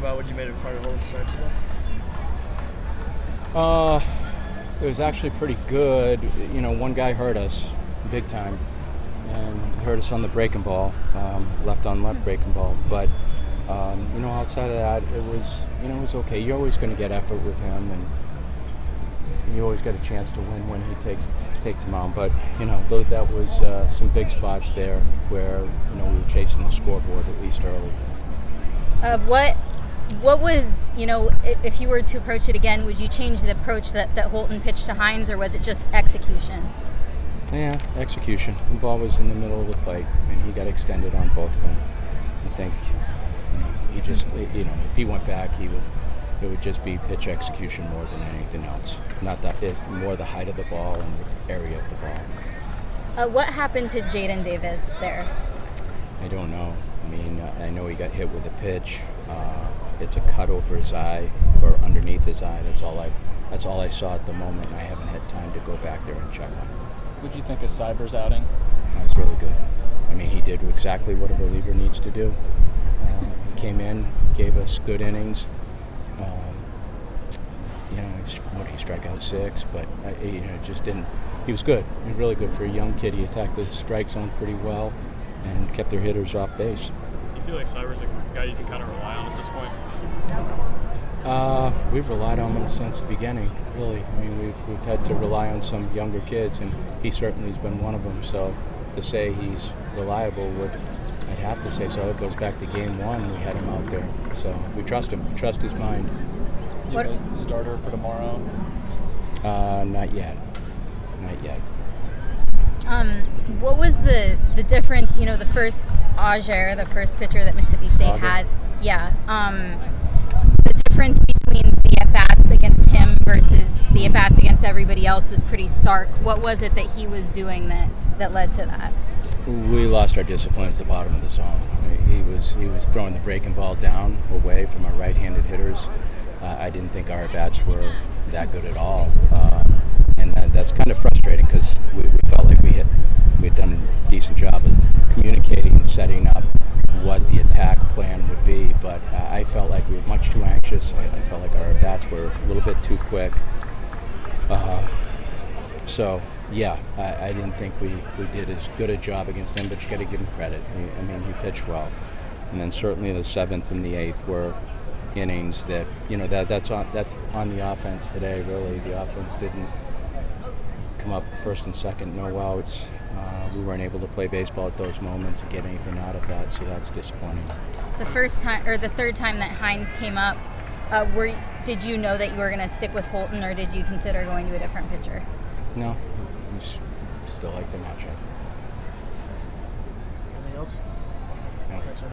About what you made of Carter Holton's start today? It was actually pretty good. One guy hurt us big time, and he hurt us on the breaking ball, left on left breaking ball. But outside of that, it was okay. You're always going to get effort with him, and you always get a chance to win when he takes them out. But that was some big spots there where we were chasing the scoreboard at least early. What was, if you were to approach it again, would you change the approach that Holton pitched to Hines, or was it just execution? Yeah, execution. The ball was in the middle of the plate, and he got extended on both of them. I think, he just, if he went back, it would just be pitch execution more than anything else. Not that more the height of the ball and the area of the ball. What happened to Jaden Davis there? I don't know. I know he got hit with a pitch. It's a cut over his eye or underneath his eye. That's all I saw at the moment, and I haven't had time to go back there and check on him. What'd you think of Cyber's outing? That was really good. He did exactly what a reliever needs to do. He came in, gave us good innings. He struck out 6, but just didn't. He was good. He was really good for a young kid. He attacked the strike zone pretty well and kept their hitters off base. Do you feel like Cyber's a guy you can kind of rely on at this point? We've relied on him since the beginning, really. We've had to rely on some younger kids, and he certainly has been one of them. So to say he's reliable I'd have to say so. It goes back to game 1. We had him out there, so we trust him. We trust his mind. You have a starter for tomorrow? Not yet. What was the difference? The first Auger, the first pitcher that Mississippi State had. Yeah. The difference between the at-bats against him versus the at-bats against everybody else was pretty stark. What was it that he was doing that led to that? We lost our discipline at the bottom of the zone. He was throwing the breaking ball down away from our right-handed hitters. I didn't think our at-bats were that good at all. And that's kind of frustrating because we felt like we had done a decent job of communicating and setting up what the attack plan would be, but I felt like we were much too anxious. I felt like our at-bats were a little bit too quick. I didn't think we did as good a job against him, but you got to give him credit. He pitched well. And then certainly the 7th and the 8th were innings that, that's on the offense today, really. The offense didn't come up first and second, no outs. We weren't able to play baseball at those moments and get anything out of that, so that's disappointing. The first time, or the third time that Hines came up, did you know that you were going to stick with Holton, or did you consider going to a different pitcher? No, we still like the matchup.